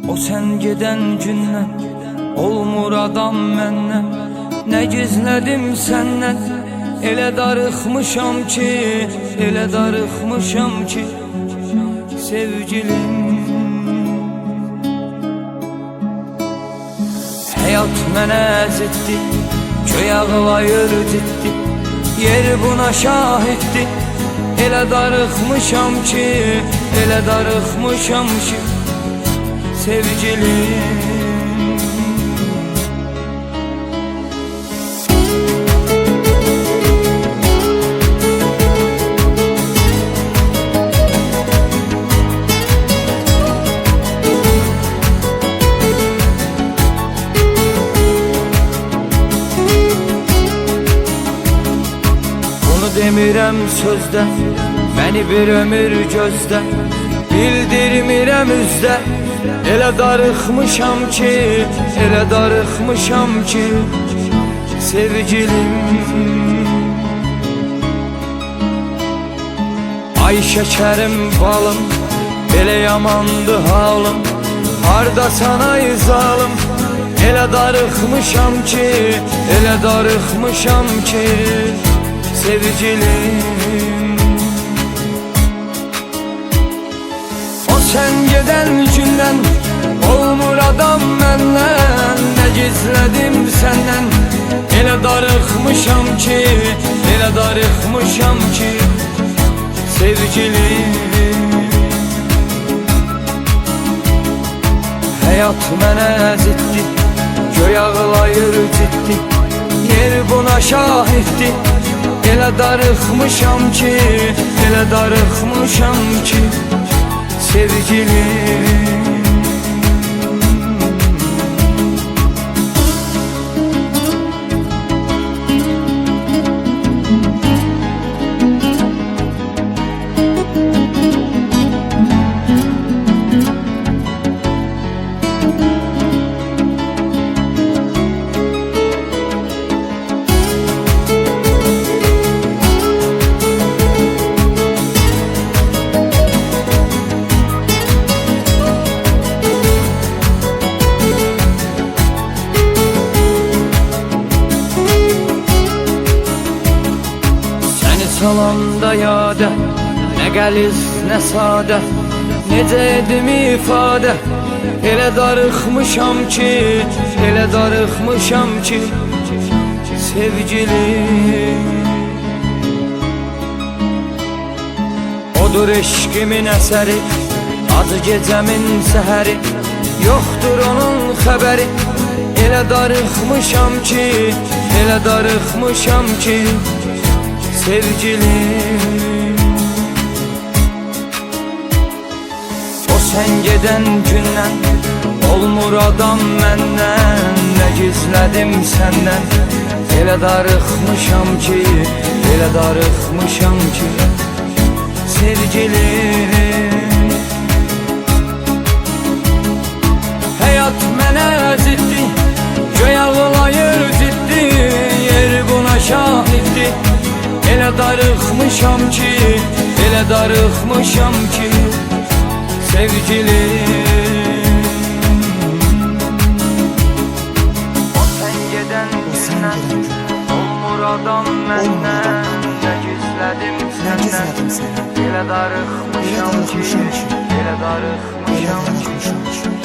O sen geden gündən olmur adam məndən. Nə gizlədim səndən, elə darıxmışam ki, elə darıxmışam ki sevgilim. Həyat mənə əzitdi, köy ağlayır ciddi, yer buna şahiddi. Elə darıxmışam ki, elə darıxmışam ki sevgilim. Demirəm sözdə, məni bir ömür gözdə, bildirmirəm üzdə. Elə darıxmışam ki, elə darıxmışam ki sevgilim. Ay şəkərim balım, belə yamandı halım, hardasan ay zalım. Elə darıxmışam ki, elə darıxmışam ki sevgilim. O sen geden gündən olmur adam məndən. Nə gizlədim səndən, elə darıxmışam ki, elə darıxmışam ki sevgilim. Həyat mənə əzitdi, göy ağlayır ciddi, yer buna şahiddi. Elə darıxmışam ki, elə darıxmışam ki sevgilim. Salanda yadə, nə qəliz, nə sadə, necə edim ifadə. Elə darıxmışam ki, elə darıxmışam ki sevgilim. Odur eşqimin əsəri, acı gecəmin səhəri, yoxdur onun xəbəri. Elə darıxmışam ki, elə darıxmışam ki sevgilim. O sen geden gündən olmur adam məndən. Nə gizlədim səndən, elə darıxmışam ki, elə darıxmışam ki sevgilim. Həyat mənə əzitdi, göy ağlayır ciddi, yer buna şahiddi. Elə darıxmışam ki, elə darıxmışam ki sevgilim. O sen geden gündən olmur adam məndən. Nə gizlədim səndən, elə darıxmışam ki, elə darıxmışam ki